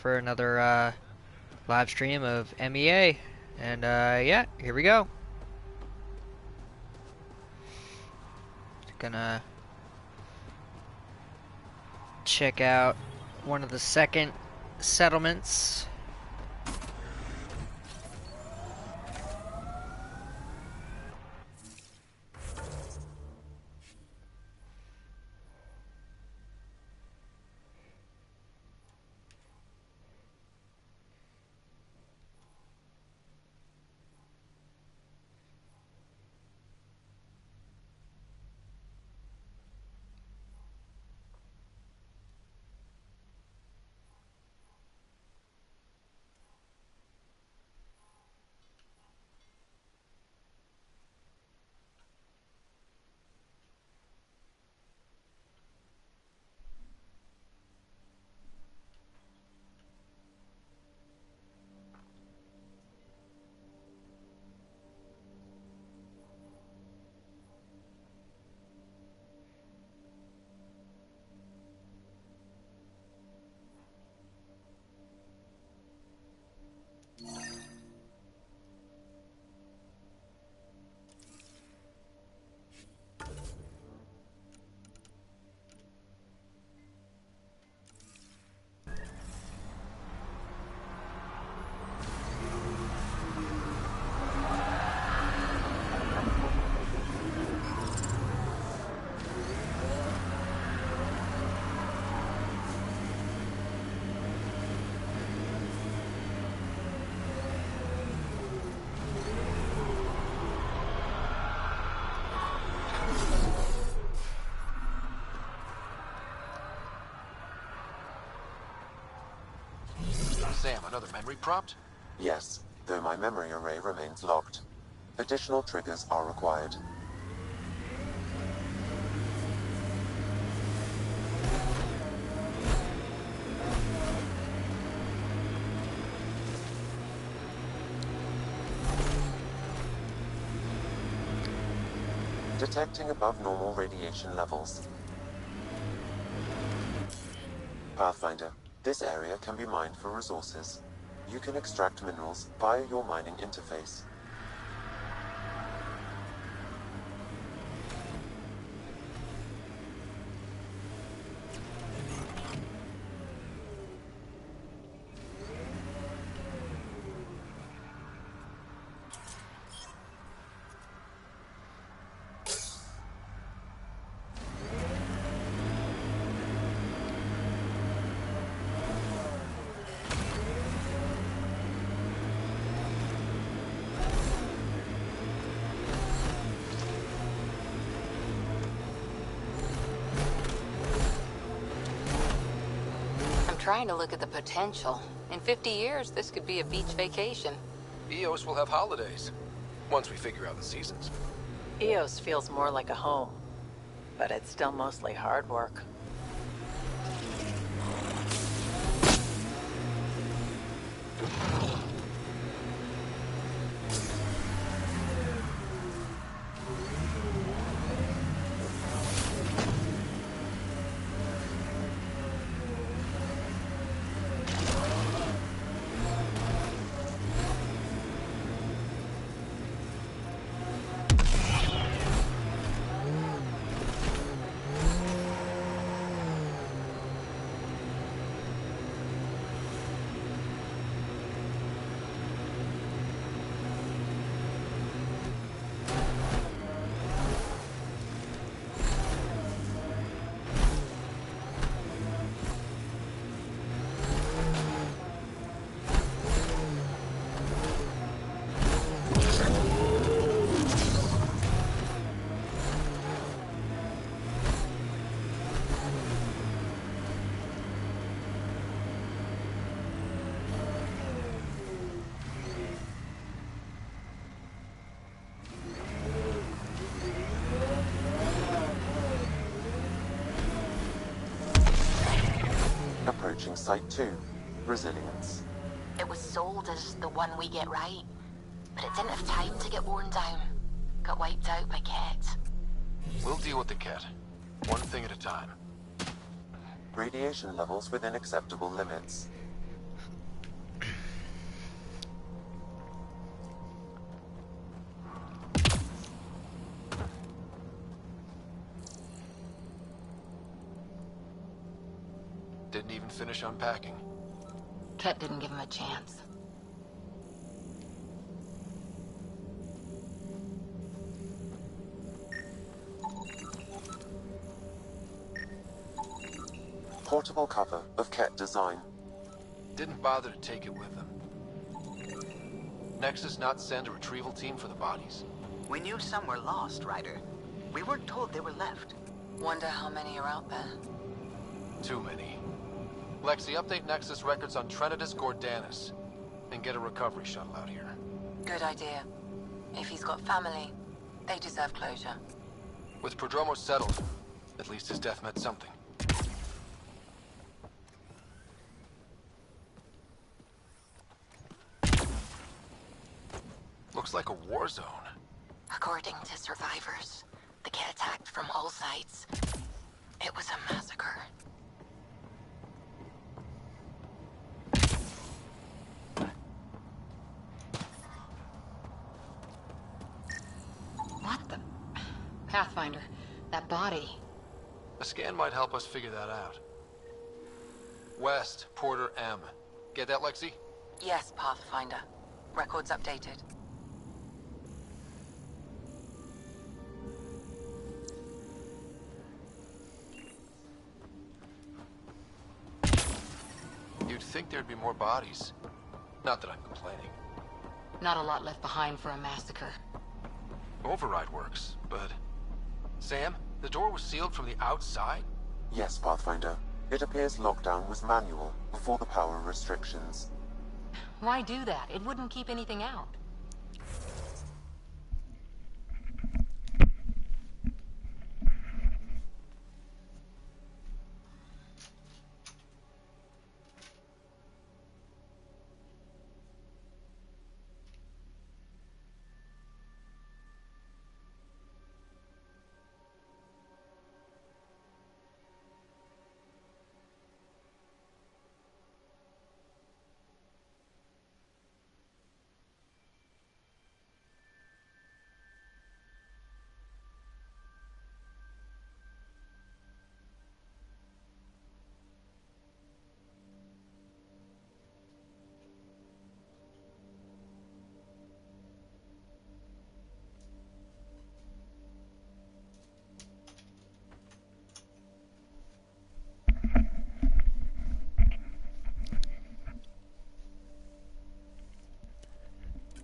for another live stream of MEA. And yeah, here we go. Gonna check out one of the second settlements. Sam, another memory prompt? Yes, though my memory array remains locked. Additional triggers are required. Detecting above normal radiation levels. Pathfinder, this area can be mined for resources. You can extract minerals via your mining interface. Trying to look at the potential. In 50 years, this could be a beach vacation. EOS will have holidays, once we figure out the seasons. EOS feels more like a home, but it's still mostly hard work. Approaching Site 2, Resilience. It was sold as the one we get right, but it didn't have time to get worn down. Got wiped out by Ket. We'll deal with the Ket, one thing at a time. Radiation levels within acceptable limits. finish unpacking. Ket didn't give him a chance. Portable cover of Ket design. Didn't bother to take it with them. Nexus not send a retrieval team for the bodies? We knew some were lost, Ryder. We weren't told they were left. Wonder how many are out there. Too many. Lexi, update Nexus records on Trinitas Gordanis. And get a recovery shuttle out here. Good idea. If he's got family, they deserve closure. With Prodromo settled, at least his death meant something. Looks like a war zone. According to survivors, the Ket attacked from all sides. It was a massacre. What the... Pathfinder, that body. A scan might help us figure that out. West, Porter M. Get that, Lexi? Yes, Pathfinder. Records updated. You'd think there'd be more bodies. Not that I'm complaining. Not a lot left behind for a massacre. Override works, but... Sam, the door was sealed from the outside? Yes, Pathfinder. It appears lockdown was manual before the power restrictions. Why do that? It wouldn't keep anything out.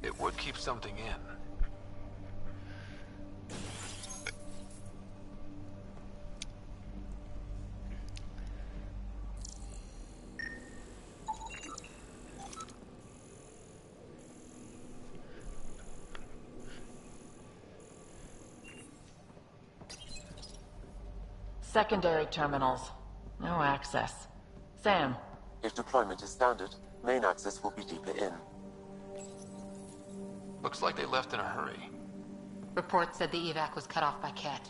It would keep something in. Secondary terminals. No access. Sam. If deployment is standard, main access will be deeper in. Looks like they left in a hurry. Reports said the evac was cut off by Ket.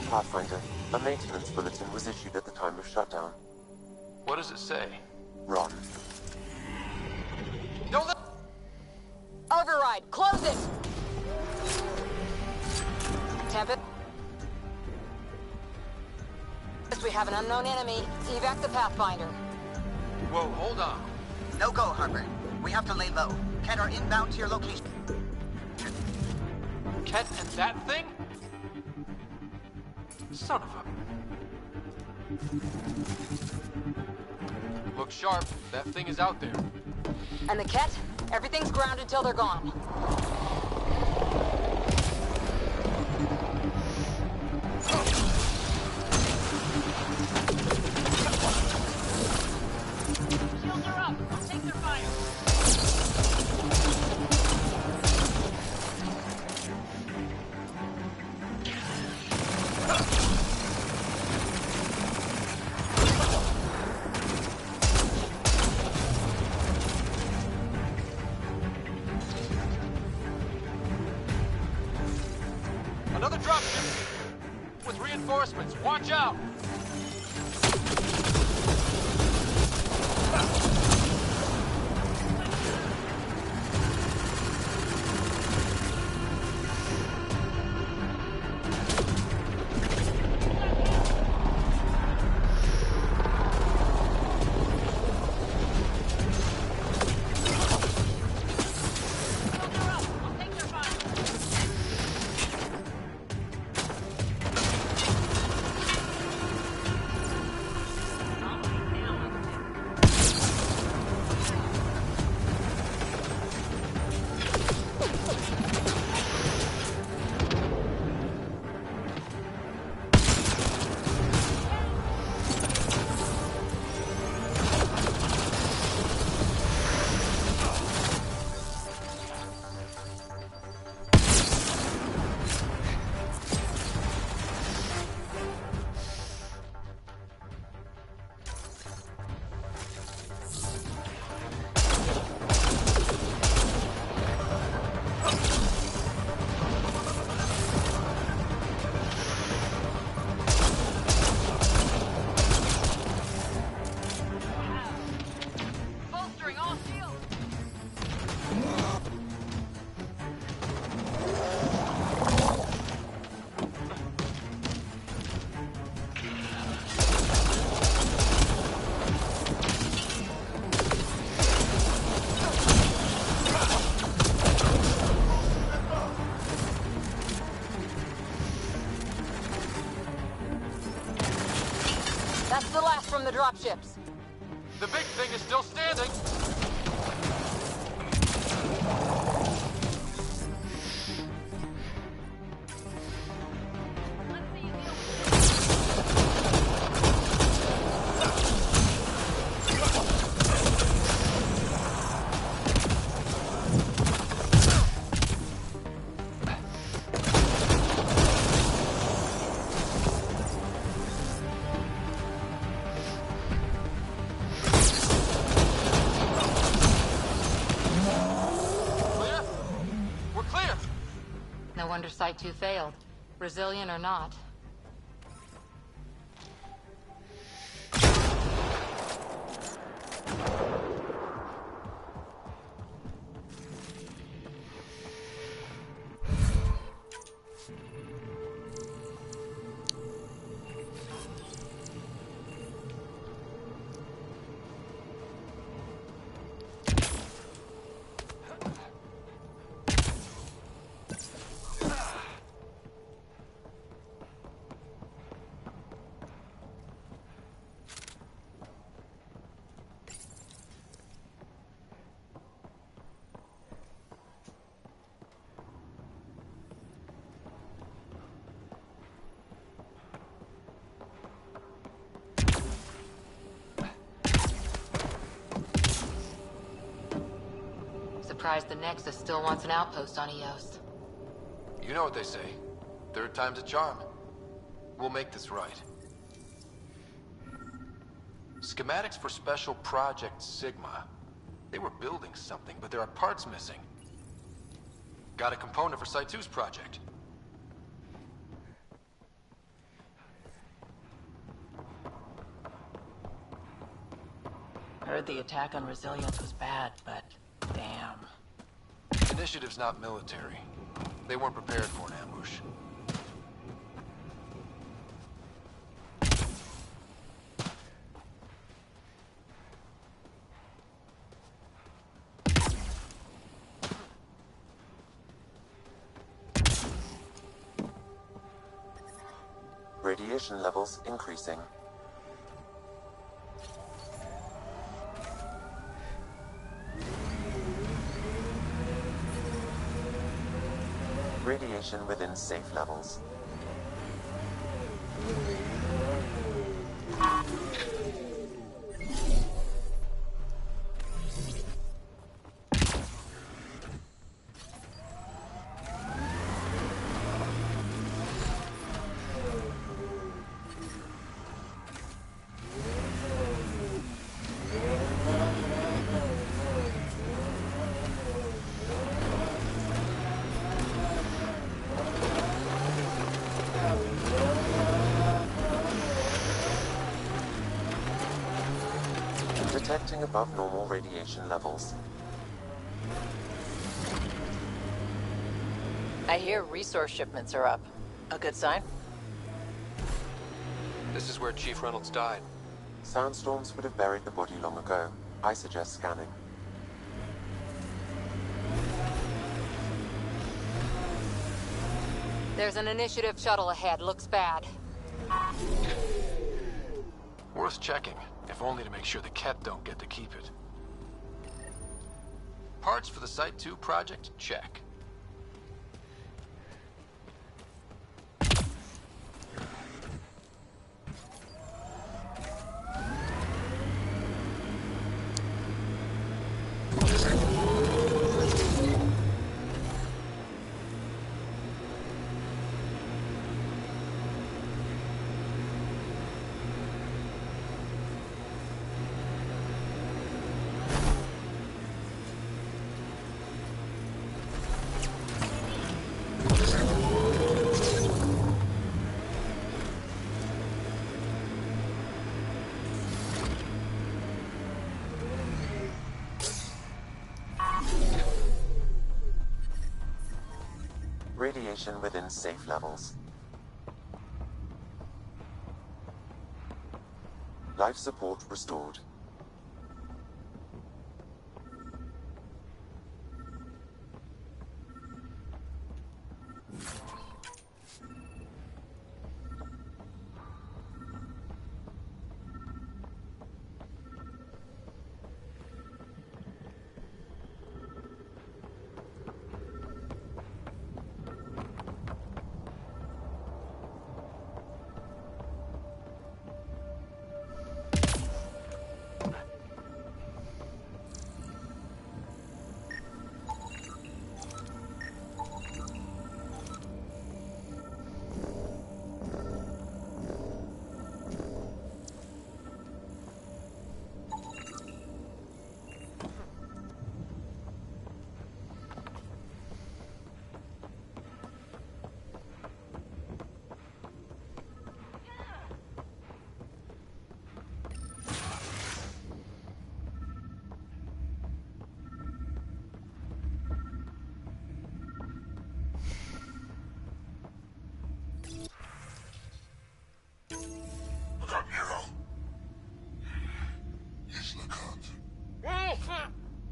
Pathfinder, a maintenance bulletin was issued at the time of shutdown. What does it say? Run. Don't let... Override! Close it! Tempest? We have an unknown enemy. Evac the Pathfinder. Whoa, hold on. No go, Harper. We have to lay low. Ket are inbound to your location. Ket and that thing? Son of a... Look sharp. That thing is out there. And the Ket? Everything's grounded till they're gone. Shields are up. I'll take their fire. That's the last from the dropships. The big thing is still standing. No wonder Site 2 failed. Resilient or not. Surprised the Nexus still wants an outpost on Eos. You know what they say. Third time's a charm. We'll make this right. Schematics for Special Project Sigma. They were building something, but there are parts missing. Got a component for Site 2's project. Heard the attack on Resilience was bad, but damn. Initiative's not military. They weren't prepared for an ambush. Radiation levels increasing. Radiation within safe levels. Detecting above normal radiation levels. I hear resource shipments are up. A good sign? This is where Chief Reynolds died. Sandstorms would have buried the body long ago. I suggest scanning. There's an initiative shuttle ahead. Looks bad. Worth checking, if only to make sure the Ket don't get to keep it. Parts for the Site 2 project? Check. Radiation within safe levels. Life support restored.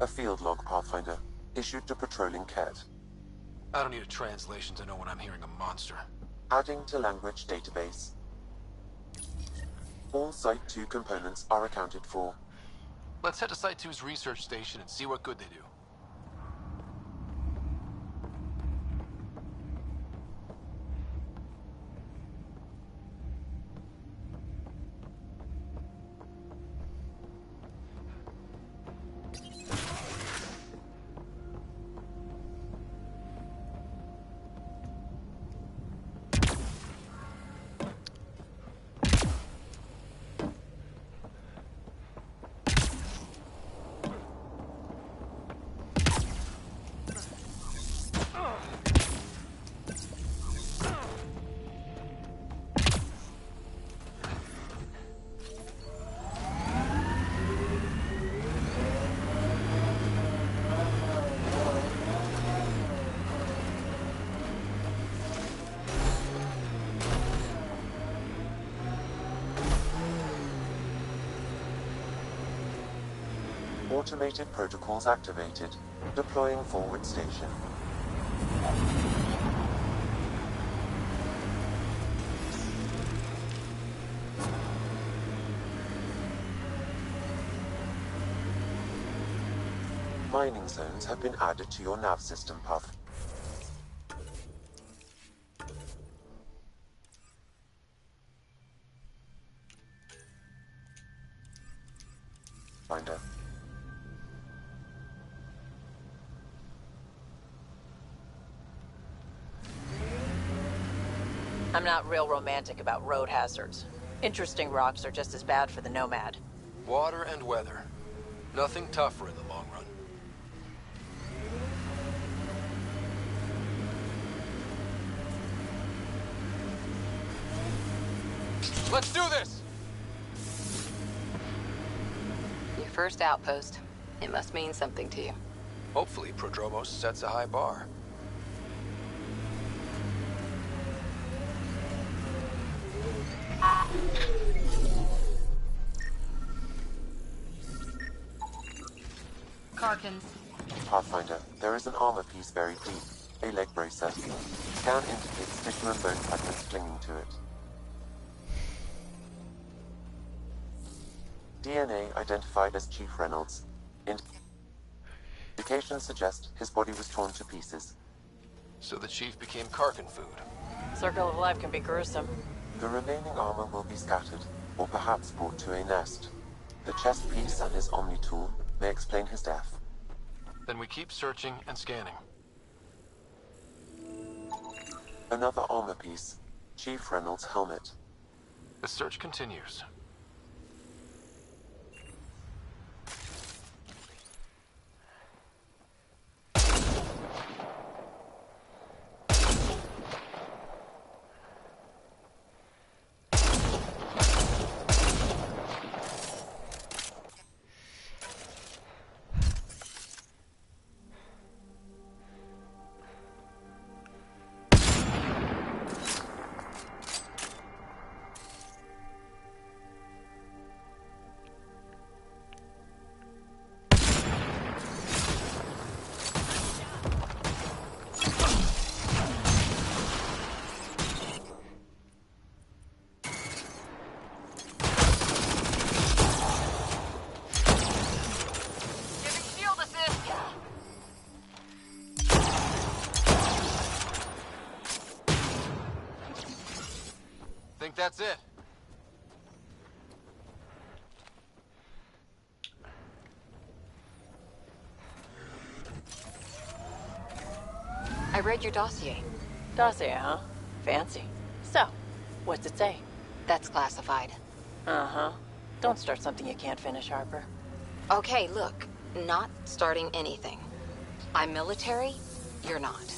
A field log, Pathfinder, issued to patrolling Ket. I don't need a translation to know when I'm hearing a monster. Adding to language database. All Site 2 components are accounted for. Let's head to Site 2's research station and see what good they do. Automated protocols activated. Deploying forward station. Mining zones have been added to your nav system, Path. Finder. I'm not real romantic about road hazards. Interesting rocks are just as bad for the Nomad. Water and weather. Nothing tougher in the long run. Let's do this! Your first outpost. It must mean something to you. Hopefully, Prodromos sets a high bar. Karkins. Pathfinder, there is an armor piece buried deep. A leg bracer. Scan indicates tissue and bone fragments clinging to it. DNA identified as Chief Reynolds. Indications suggest his body was torn to pieces. So the chief became Karkin food. Circle of life can be gruesome. The remaining armor will be scattered, or perhaps brought to a nest. The chest piece and his Omni tool may explain his death. Then we keep searching and scanning. Another armor piece. Chief Reynolds' helmet. The search continues. Think that's it. I read your dossier. Dossier, huh? Fancy. So, what's it say? That's classified. Uh-huh. Don't start something you can't finish, Harper. Okay, look. Not starting anything. I'm military, you're not.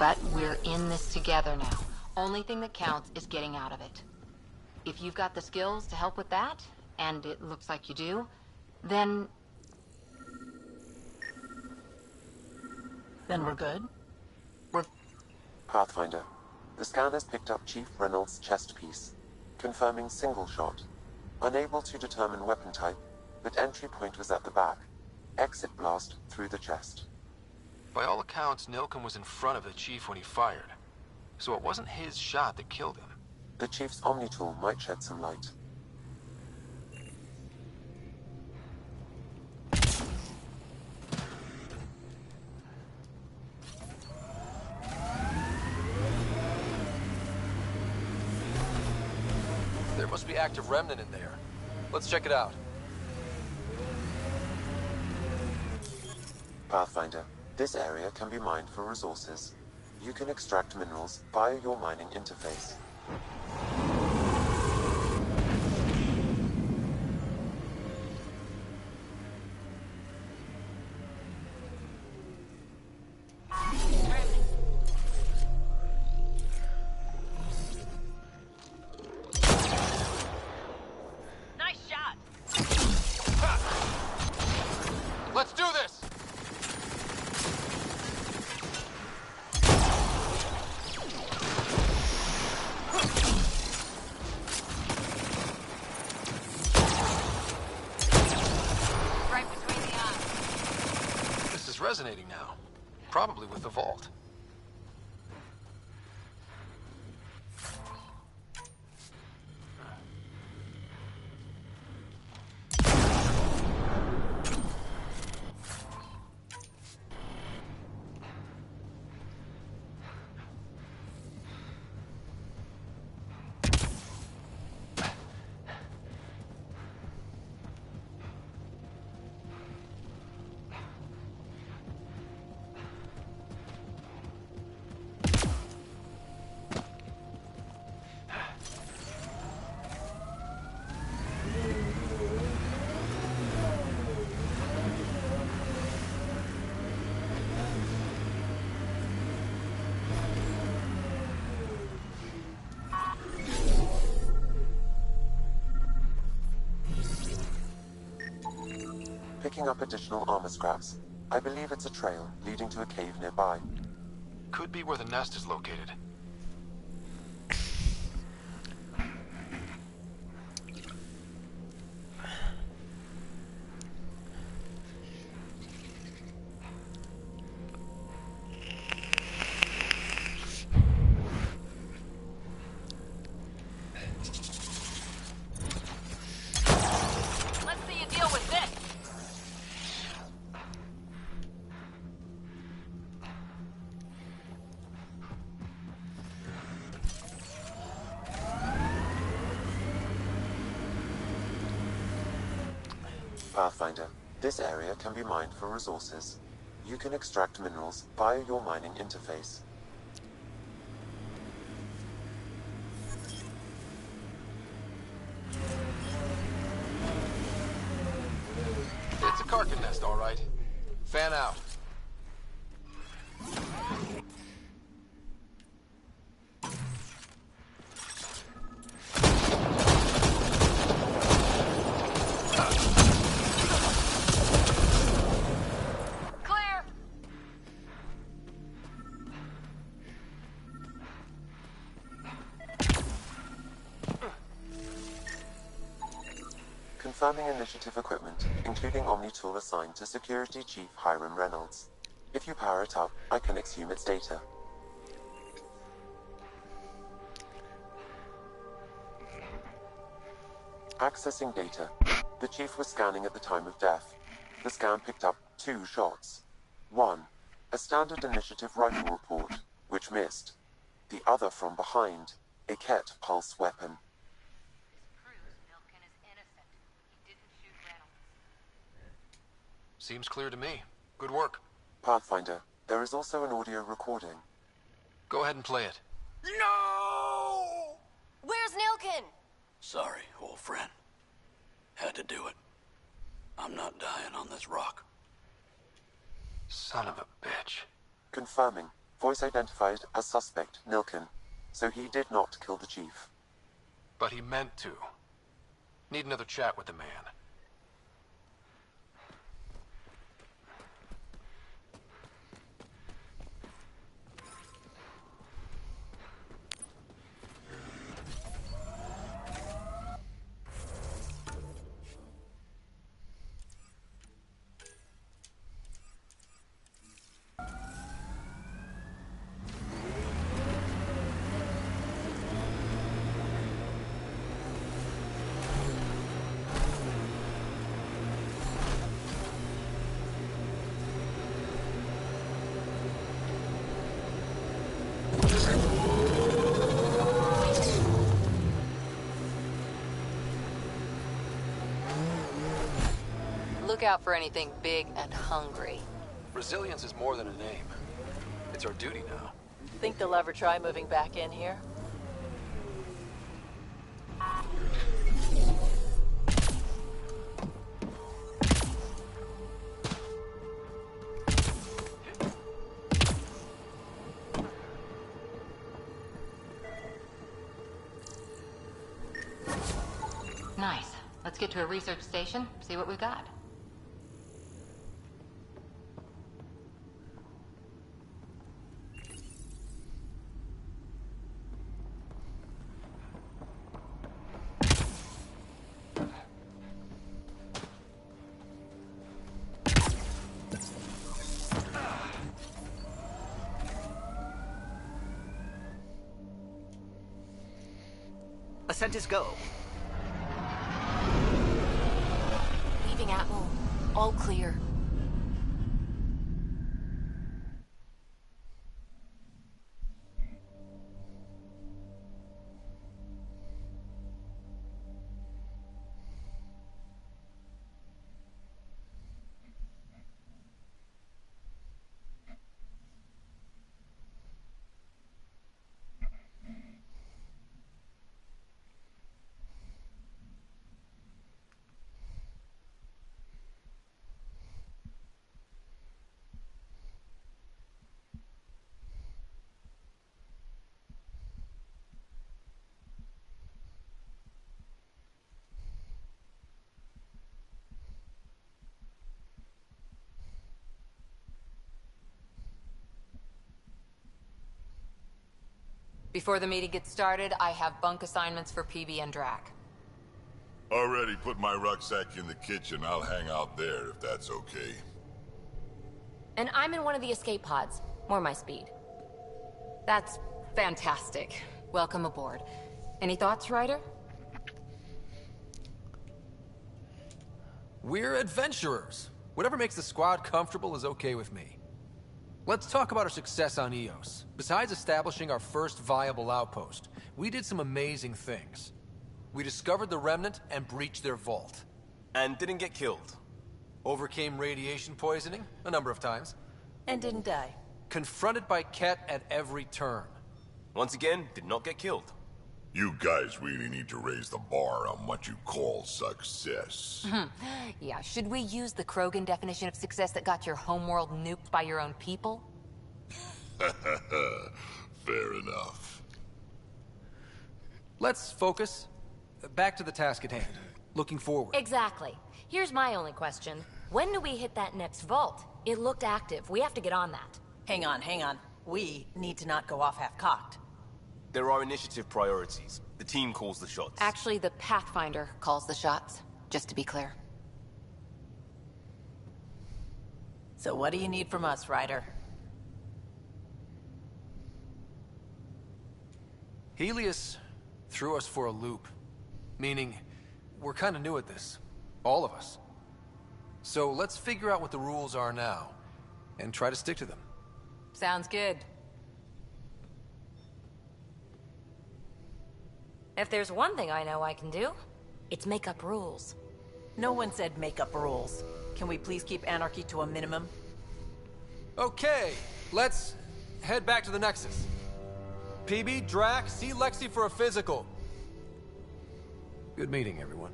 But we're in this together now. Only thing that counts is getting out of it. If you've got the skills to help with that, and it looks like you do, then... Then we're good? Pathfinder. The scan has picked up Chief Reynolds' chest piece, confirming single shot. Unable to determine weapon type, but entry point was at the back. Exit blast through the chest. By all accounts, Nilken was in front of the chief when he fired. So it wasn't his shot that killed him. The chief's Omni tool might shed some light. There must be active remnant in there. Let's check it out. Pathfinder, this area can be mined for resources. You can extract minerals via your mining interface. Nice shot. Let's do this! Right between the eyes. This is resonating now. Probably with the vault. Picking up additional armor scraps. I believe it's a trail leading to a cave nearby. Could be where the nest is located. Let's see you deal with this. Pathfinder, this area can be mined for resources. You can extract minerals via your mining interface. It's a Karkin nest, all right. Fan out. Clear. Confirming initiative equipment, including Omni tool assigned to Security Chief Hiram Reynolds. If you power it up, I can exhume its data. Accessing data. The chief was scanning at the time of death. The scan picked up 2 shots. One, a standard initiative rifle report, which missed. The other from behind, a Ket pulse weapon. Nilken is innocent. He didn't shoot Reynolds. Seems clear to me. Good work. Pathfinder, there is also an audio recording. Go ahead and play it. No! Where's Nilken? Sorry, old friend. Had to do it. I'm not dying on this rock. Son of a bitch. Confirming. Voice identified as suspect Nilken. So he did not kill the chief. But he meant to. Need another chat with the man. Look out for anything big and hungry. Resilience is more than a name. It's our duty now. Think they'll ever try moving back in here? Nice. Let's get to a research station, see what we've got. Ascent is go. Leaving Atmo. All clear. Before the meeting gets started, I have bunk assignments for PB and Drac. Already put my rucksack in the kitchen. I'll hang out there if that's okay. And I'm in one of the escape pods. More my speed. That's fantastic. Welcome aboard. Any thoughts, Ryder? We're adventurers. Whatever makes the squad comfortable is okay with me. Let's talk about our success on Eos. Besides establishing our first viable outpost, we did some amazing things. We discovered the Remnant and breached their vault. And didn't get killed. Overcame radiation poisoning a number of times. And didn't die. Confronted by Ket at every turn. Once again, did not get killed. You guys really need to raise the bar on what you call success. Yeah, should we use the Krogan definition of success that got your homeworld nuked by your own people? Fair enough. Let's focus. Back to the task at hand. Looking forward. Exactly. Here's my only question. When do we hit that next vault? It looked active. We have to get on that. Hang on, hang on. We need to not go off half-cocked. There are initiative priorities. The team calls the shots. Actually, the Pathfinder calls the shots, just to be clear. So what do you need from us, Ryder? Helios threw us for a loop. Meaning, we're kind of new at this. All of us. So let's figure out what the rules are now, and try to stick to them. Sounds good. If there's one thing I know I can do, it's make up rules. No one said make up rules. Can we please keep anarchy to a minimum? Okay, let's head back to the Nexus. PB, Drac, see Lexi for a physical. Good meeting, everyone.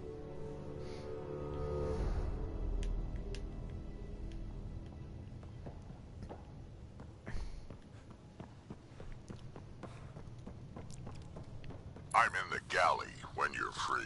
I'm in the galley when you're free.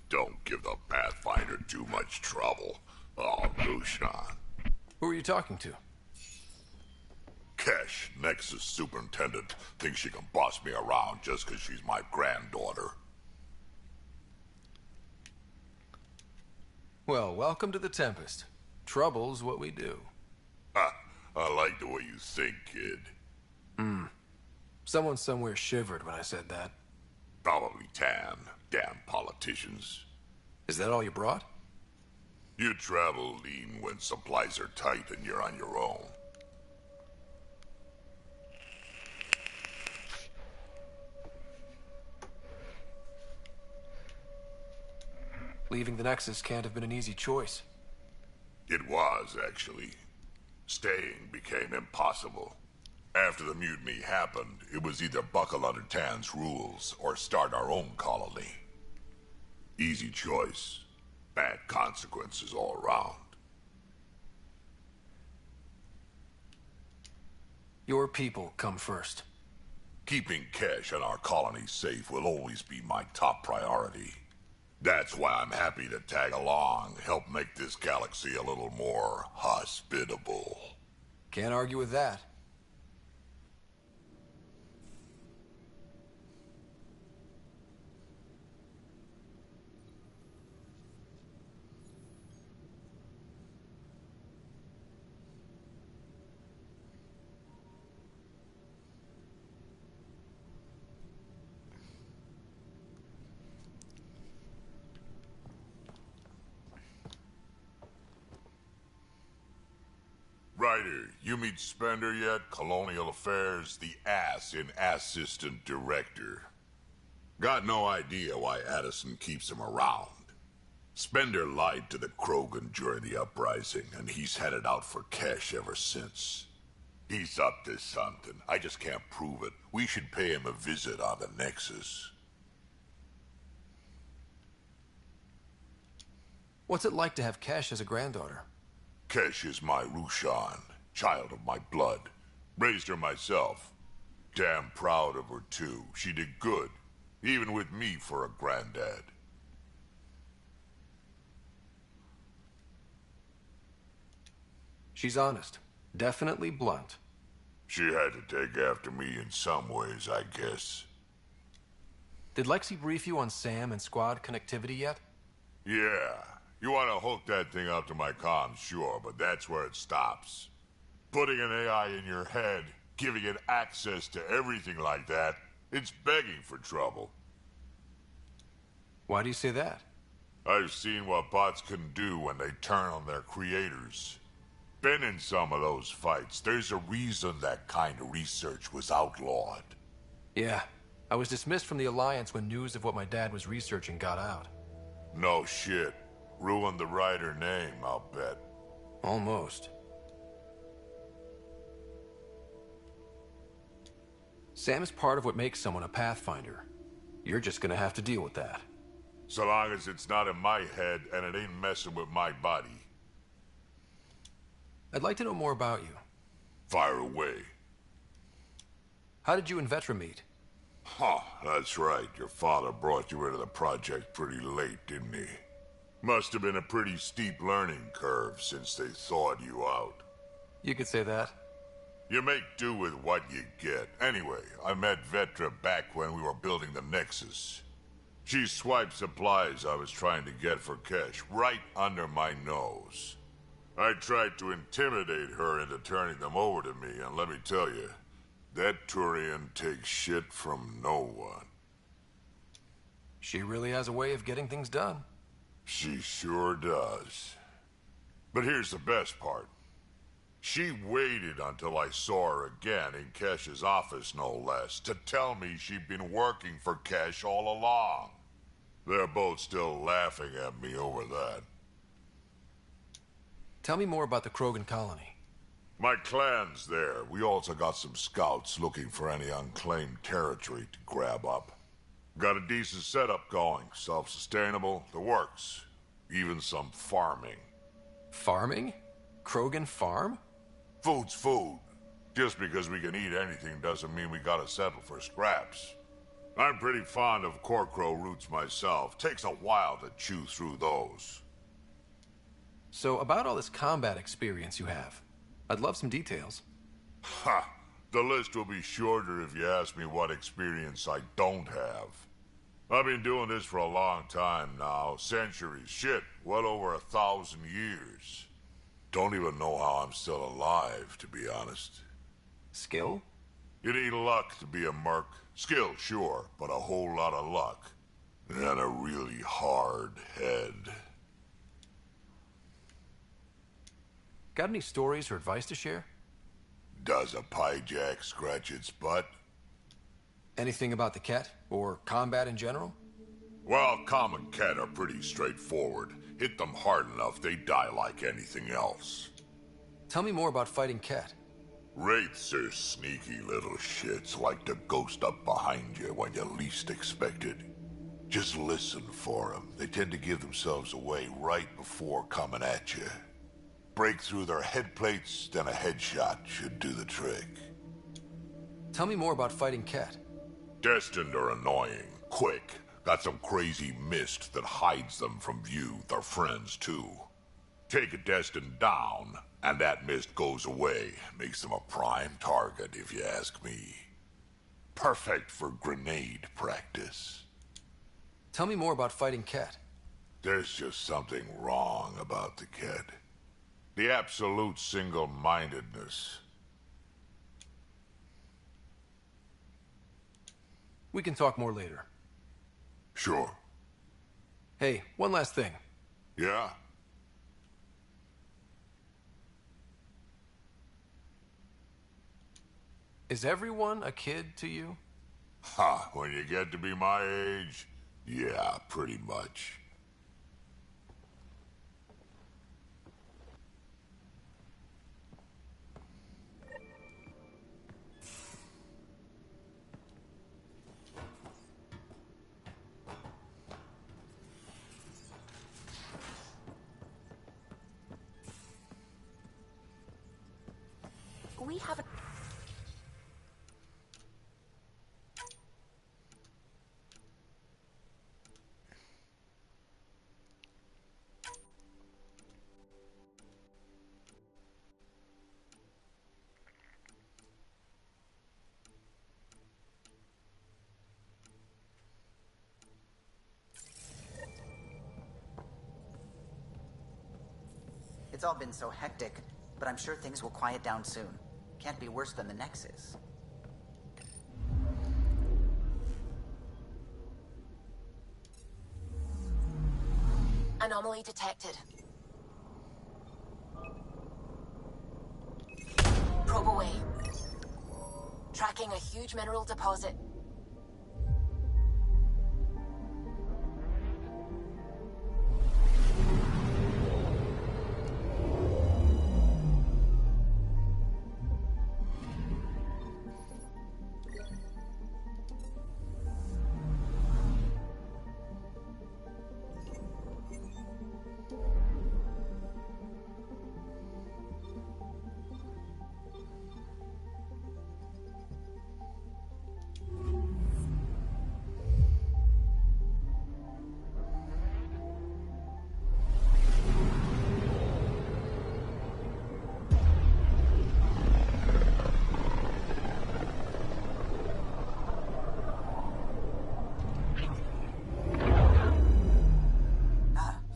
Don't give the Pathfinder too much trouble. Oh, Lucian. Who are you talking to? Kesh, Nexus Superintendent, thinks she can boss me around just because she's my granddaughter. Well, welcome to the Tempest. Trouble's what we do. Ha! I like the way you think, kid. Someone somewhere shivered when I said that. Probably Tan. Damn politicians. Is that all you brought? You travel lean when supplies are tight and you're on your own. Leaving the Nexus can't have been an easy choice. It was, actually. Staying became impossible. After the mutiny happened, it was either buckle under Tan's rules or start our own colony. Easy choice. Bad consequences all around. Your people come first. Keeping Kesh and our colony safe will always be my top priority. That's why I'm happy to tag along, help make this galaxy a little more hospitable. Can't argue with that. Ryder, you meet Spender yet? Colonial Affairs, the ass in Assistant Director. Got no idea why Addison keeps him around. Spender lied to the Krogan during the uprising, and he's headed out for Kesh ever since. He's up to something. I just can't prove it. We should pay him a visit on the Nexus. What's it like to have Kesh as a granddaughter? Kesh is my Rushan, child of my blood. Raised her myself. Damn proud of her, too. She did good, even with me for a granddad. She's honest. Definitely blunt. She had to take after me in some ways, I guess. Did Lexi brief you on Sam and squad connectivity yet? Yeah. You want to hook that thing up to my comms, sure, but that's where it stops. Putting an AI in your head, giving it access to everything like that, it's begging for trouble. Why do you say that? I've seen what bots can do when they turn on their creators. Been in some of those fights. There's a reason that kind of research was outlawed. Yeah. I was dismissed from the Alliance when news of what my dad was researching got out. No shit. Ruined the Ryder name, I'll bet. Almost. Sam is part of what makes someone a Pathfinder. You're just gonna have to deal with that. So long as it's not in my head and it ain't messing with my body. I'd like to know more about you. Fire away. How did you and Vetra meet? Huh, that's right. Your father brought you into the project pretty late, didn't he? Must have been a pretty steep learning curve since they thawed you out. You could say that. You make do with what you get. Anyway, I met Vetra back when we were building the Nexus. She swiped supplies I was trying to get for Kesh right under my nose. I tried to intimidate her into turning them over to me, and let me tell you, that Turian takes shit from no one. She really has a way of getting things done. She sure does. But here's the best part. She waited until I saw her again in Kesh's office, no less, to tell me she'd been working for Kesh all along. They're both still laughing at me over that. Tell me more about the Krogan colony. My clan's there. We also got some scouts looking for any unclaimed territory to grab up. Got a decent setup going. Self-sustainable, the works. Even some farming. Farming? Krogan farm? Food's food. Just because we can eat anything doesn't mean we gotta settle for scraps. I'm pretty fond of Corcrow roots myself. Takes a while to chew through those. So, about all this combat experience you have, I'd love some details. Ha! The list will be shorter if you ask me what experience I don't have. I've been doing this for a long time now. Centuries. Shit, well over 1,000 years. Don't even know how I'm still alive, to be honest. Skill? You need luck to be a merc. Skill, sure, but a whole lot of luck. And a really hard head. Got any stories or advice to share? Does a pyjak scratch its butt? Anything about the Ket? Or combat in general? Well, common Ket are pretty straightforward. Hit them hard enough, they die like anything else. Tell me more about fighting Ket. Wraiths are sneaky little shits, like to ghost up behind you when you least expect it. Just listen for them. They tend to give themselves away right before coming at you. Break through their head plates, then a headshot should do the trick. Tell me more about fighting Ket. Destined are annoying. Quick. Got some crazy mist that hides them from view. Their friends, too. Take a Destined down, and that mist goes away. Makes them a prime target, if you ask me. Perfect for grenade practice. Tell me more about fighting Ket. There's just something wrong about the Ket. The absolute single-mindedness. We can talk more later. Sure. Hey, one last thing. Yeah? Is everyone a kid to you? Ha, when you get to be my age, yeah, pretty much. We have a... It's all been so hectic, but I'm sure things will quiet down soon. Can't be worse than the Nexus. Anomaly detected. Probe away. Tracking a huge mineral deposit.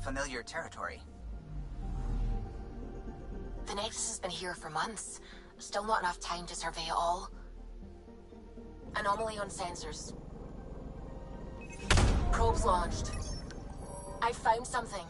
Familiar territory. The Nexus has been here for months. Still not enough time to survey it all. Anomaly on sensors. Probes launched. I found something.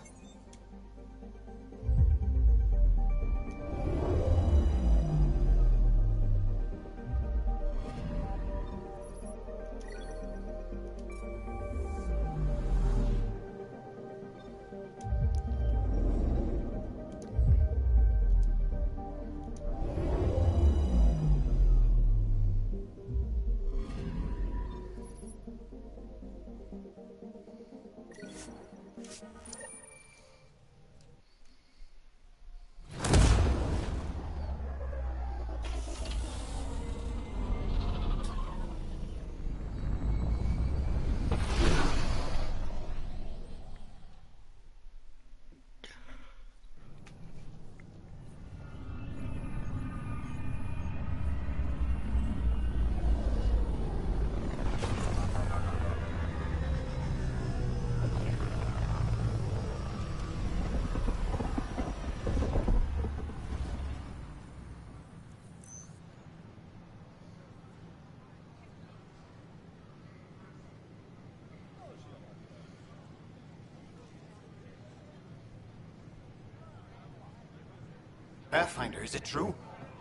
Pathfinder, is it true?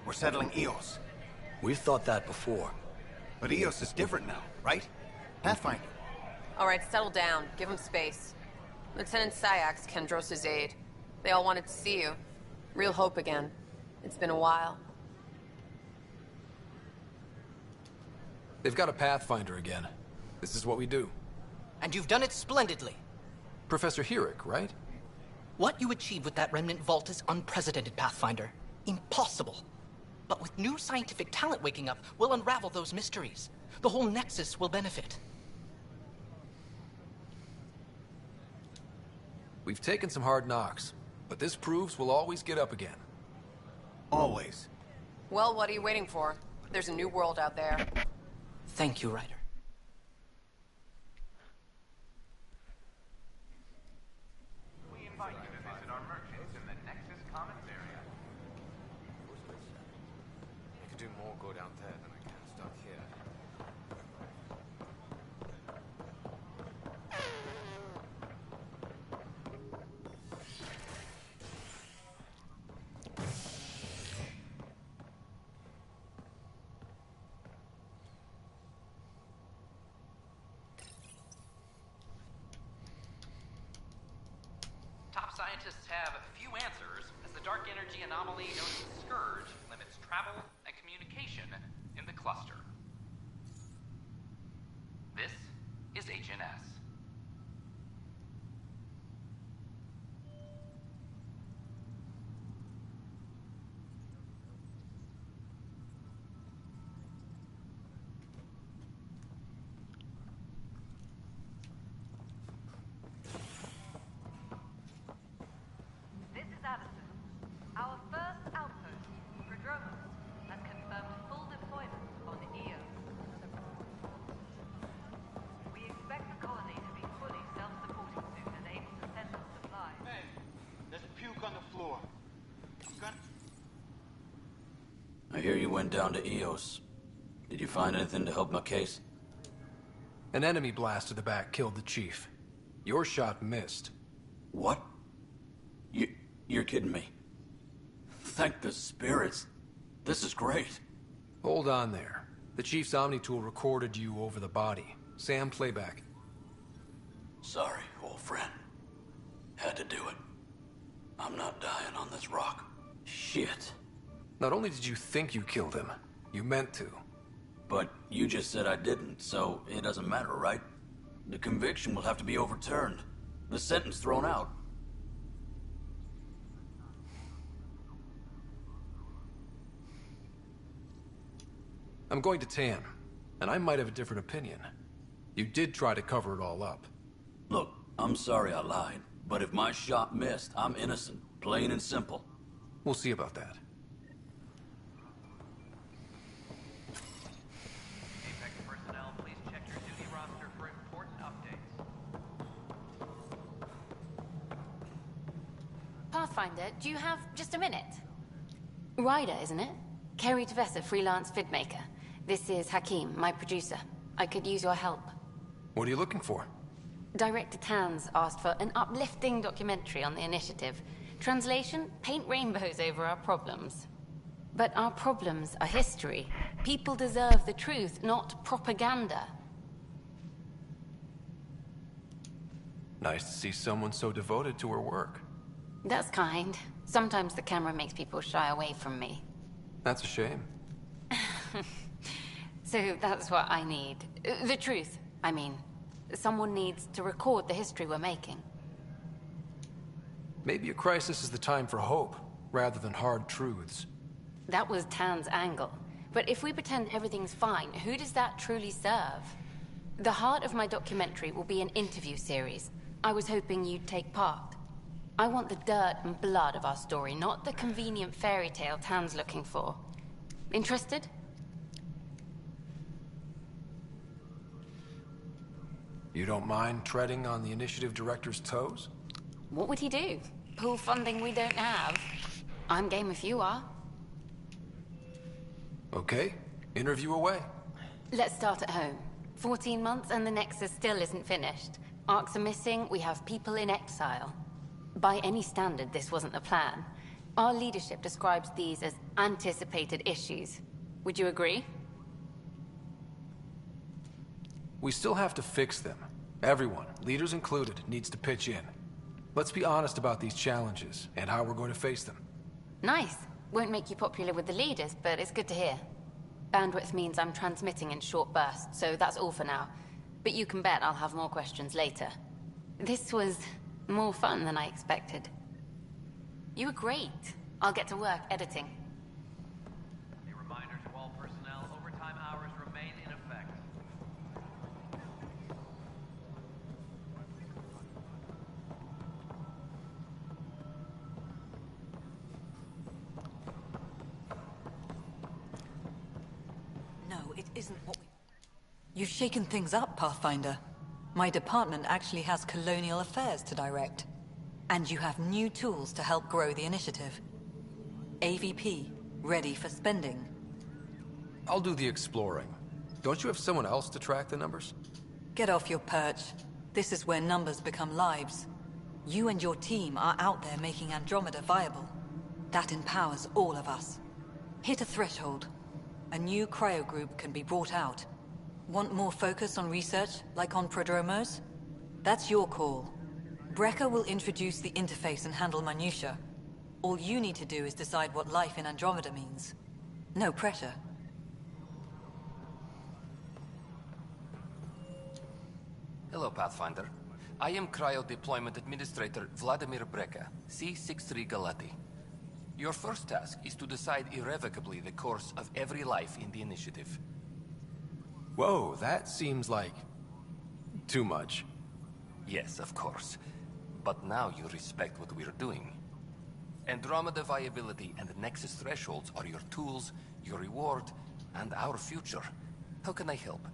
We're settling Eos. We've thought that before. But Eos is different now, right? Pathfinder. All right, settle down. Give him space. Lieutenant Syax, Kendros' aide. They all wanted to see you. Real hope again. It's been a while. They've got a Pathfinder again. This is what we do. And you've done it splendidly. Professor Herrick, right? What you achieved with that remnant vault is unprecedented, Pathfinder. Impossible. But with new scientific talent waking up, we'll unravel those mysteries. The whole Nexus will benefit. We've taken some hard knocks, but this proves we'll always get up again. Always. Well, what are you waiting for? There's a new world out there. Thank you, Ryder. We invite you to visit our merchants in the Nexus Commons area. I could do more good out there than I can stuck here. Top scientists have few answers, as the dark energy anomaly known as the Scourge limits travel and communication in the cluster. This is HNS. This is Addison. Our first outpost, Prodromos, has confirmed full deployment on Eos. We expect the colony to be fully self-supporting soon and able to send us supplies. Hey, there's puke on the floor. I hear you went down to Eos. Did you find anything to help my case? An enemy blast to the back killed the chief. Your shot missed. What? You're kidding me. Thank the spirits. This is great. Hold on there. The chief's Omni tool recorded you over the body. Sam, playback. Sorry, old friend. Had to do it. I'm not dying on this rock. Shit. Not only did you think you killed him, you meant to. But you just said I didn't, so it doesn't matter, right? The conviction will have to be overturned. The sentence thrown out. I'm going to Tan, and I might have a different opinion. You did try to cover it all up. Look, I'm sorry I lied, but if my shot missed, I'm innocent. Plain and simple. We'll see about that. Apex personnel, please check your duty roster for important updates. Pathfinder, do you have just a minute? Ryder, isn't it? Kerry Tevessa, freelance vidmaker. This is Hakim, my producer. I could use your help. What are you looking for? Director Tans asked for an uplifting documentary on the initiative. Translation, paint rainbows over our problems. But our problems are history. People deserve the truth, not propaganda. Nice to see someone so devoted to her work. That's kind. Sometimes the camera makes people shy away from me. That's a shame. So that's what I need. The truth, I mean. Someone needs to record the history we're making. Maybe a crisis is the time for hope, rather than hard truths. That was Tan's angle. But if we pretend everything's fine, who does that truly serve? The heart of my documentary will be an interview series. I was hoping you'd take part. I want the dirt and blood of our story, not the convenient fairy tale Tan's looking for. Interested? You don't mind treading on the initiative director's toes? What would he do? Pool funding we don't have? I'm game if you are. Okay, interview away. Let's start at home. 14 months and the Nexus still isn't finished. Arcs are missing, we have people in exile. By any standard, this wasn't the plan. Our leadership describes these as anticipated issues. Would you agree? We still have to fix them. Everyone, leaders included, needs to pitch in. Let's be honest about these challenges and how we're going to face them. Nice. Won't make you popular with the leaders, but it's good to hear. Bandwidth means I'm transmitting in short bursts, so that's all for now. But you can bet I'll have more questions later. This was more fun than I expected. You were great. I'll get to work editing. A reminder to all personnel, overtime hours remain in effect. No, it isn't what we... You've shaken things up, Pathfinder. My department actually has colonial affairs to direct. And you have new tools to help grow the initiative. AVP, ready for spending. I'll do the exploring. Don't you have someone else to track the numbers? Get off your perch. This is where numbers become lives. You and your team are out there making Andromeda viable. That empowers all of us. Hit a threshold. A new cryo group can be brought out. Want more focus on research, like on prodromos? That's your call. Brecker will introduce the interface and handle minutiae. All you need to do is decide what life in Andromeda means. No pressure. Hello, Pathfinder. I am Cryo Deployment Administrator Vladimir Brecker, C-63 Galati. Your first task is to decide irrevocably the course of every life in the initiative. Whoa, that seems like... too much. Yes, of course. But now you respect what we're doing. Andromeda viability and Nexus thresholds are your tools, your reward, and our future. How can I help?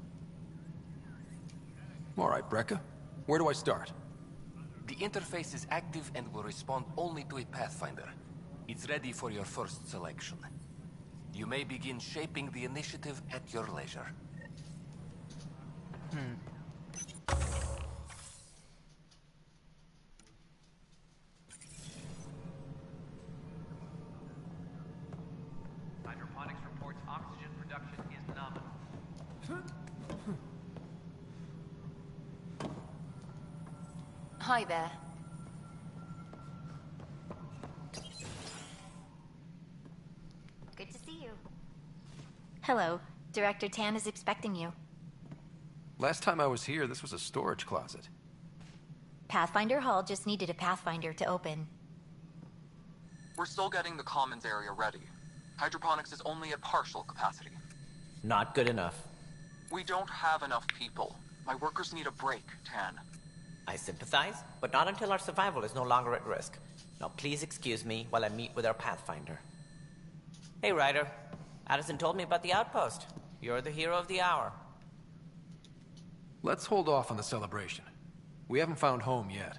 All right, Brecker. Where do I start? The interface is active and will respond only to a Pathfinder. It's ready for your first selection. You may begin shaping the initiative at your leisure. Hydroponics reports oxygen production is nominal. Hi there. Good to see you. Hello. Director Tan is expecting you. Last time I was here, this was a storage closet. Pathfinder Hall just needed a Pathfinder to open. We're still getting the commons area ready. Hydroponics is only at partial capacity. Not good enough. We don't have enough people. My workers need a break, Tan. I sympathize, but not until our survival is no longer at risk. Now please excuse me while I meet with our Pathfinder. Hey, Ryder. Addison told me about the outpost. You're the hero of the hour. Let's hold off on the celebration. We haven't found home yet.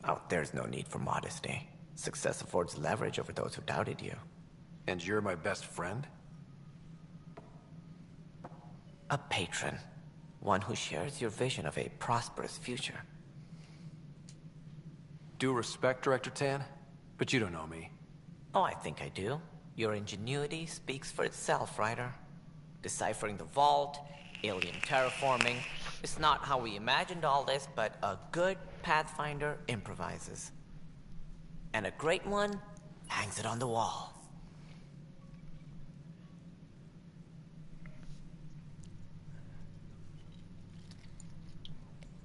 Oh, there's no need for modesty. Success affords leverage over those who doubted you. And you're my best friend? A patron. One who shares your vision of a prosperous future. Due respect, Director Tan, but you don't know me. Oh, I think I do. Your ingenuity speaks for itself, Ryder. Deciphering the vault, alien terraforming. It's not how we imagined all this, but a good Pathfinder improvises. And a great one hangs it on the wall.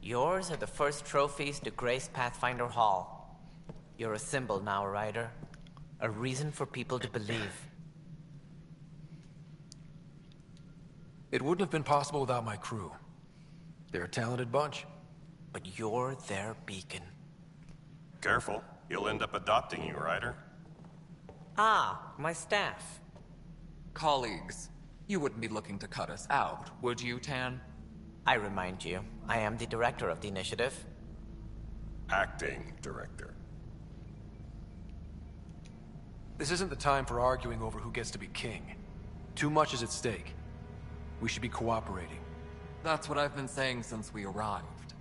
Yours are the first trophies to grace Pathfinder Hall. You're a symbol now, Ryder. A reason for people to believe. It wouldn't have been possible without my crew. They're a talented bunch. But you're their beacon. Careful. He'll end up adopting you, Ryder. Ah, my staff. Colleagues, you wouldn't be looking to cut us out, would you, Tan? I remind you, I am the director of the initiative. Acting director. This isn't the time for arguing over who gets to be king. Too much is at stake. We should be cooperating. That's what I've been saying since we arrived.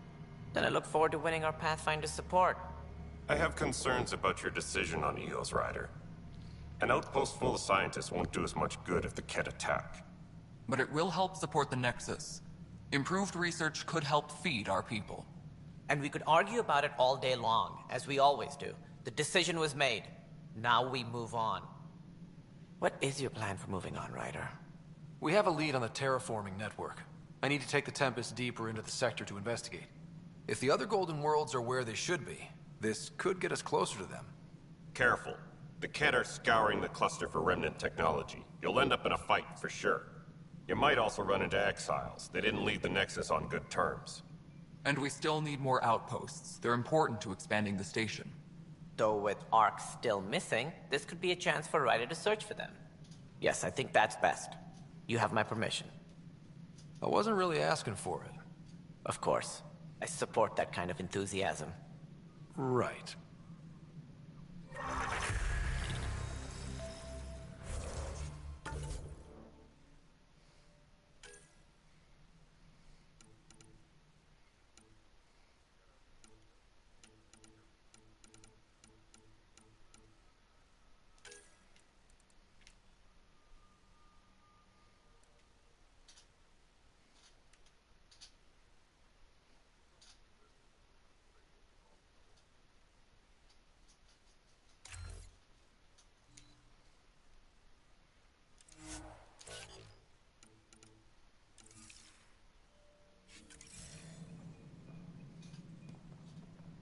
Then I look forward to winning our Pathfinder's support. I have concerns about your decision on EOS, Ryder. An outpost full of scientists won't do us much good if the Kett attack. But it will help support the Nexus. Improved research could help feed our people. And we could argue about it all day long, as we always do. The decision was made. Now we move on. What is your plan for moving on, Ryder? We have a lead on the terraforming network. I need to take the Tempest deeper into the sector to investigate. If the other Golden Worlds are where they should be, this could get us closer to them. Careful. The Kett are scouring the cluster for remnant technology. You'll end up in a fight for sure. You might also run into exiles. They didn't leave the Nexus on good terms. And we still need more outposts. They're important to expanding the station. Though with Ark still missing, this could be a chance for Ryder to search for them. Yes, I think that's best. You have my permission. I wasn't really asking for it. Of course. I support that kind of enthusiasm. Right.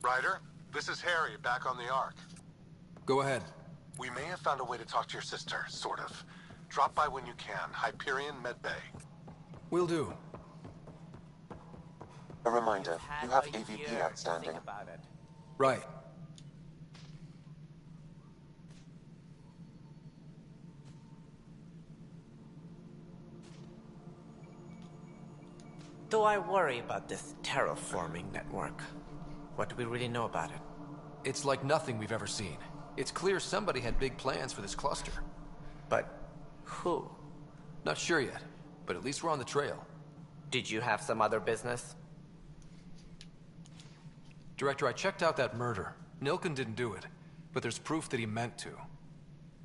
Ryder, this is Harry, back on the Ark. Go ahead. We may have found a way to talk to your sister, sort of. Drop by when you can. Hyperion Med Bay. Will do. A reminder, you have AVP outstanding. Right. Though I worry about this terraforming network. What do we really know about it? It's like nothing we've ever seen. It's clear somebody had big plans for this cluster. But who? Not sure yet, but at least we're on the trail. Did you have some other business? Director, I checked out that murder. Nilken didn't do it, but there's proof that he meant to.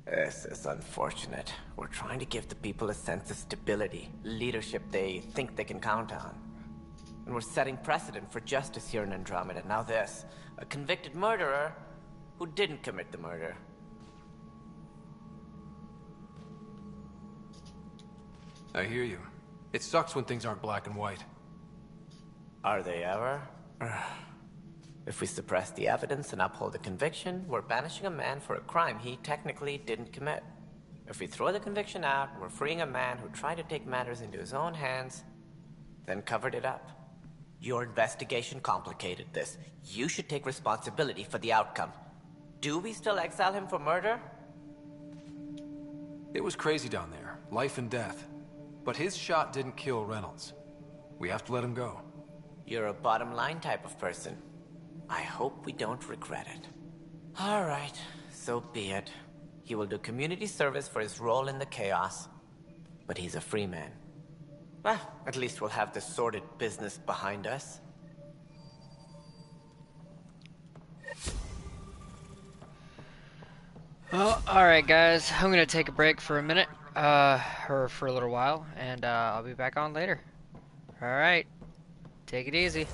This is unfortunate. We're trying to give the people a sense of stability, leadership they think they can count on. And we're setting precedent for justice here in Andromeda. Now this, a convicted murderer who didn't commit the murder. I hear you. It sucks when things aren't black and white. Are they ever? If we suppress the evidence and uphold the conviction, we're banishing a man for a crime he technically didn't commit. If we throw the conviction out, we're freeing a man who tried to take matters into his own hands, then covered it up. Your investigation complicated this. You should take responsibility for the outcome. Do we still exile him for murder? It was crazy down there, life and death. But his shot didn't kill Reynolds. We have to let him go. You're a bottom line type of person. I hope we don't regret it. All right, so be it. He will do community service for his role in the chaos. But he's a free man. Well, at least we'll have the sordid business behind us. Well, alright guys, I'm gonna take a break for a minute, or for a little while, and I'll be back on later. Alright, take it easy.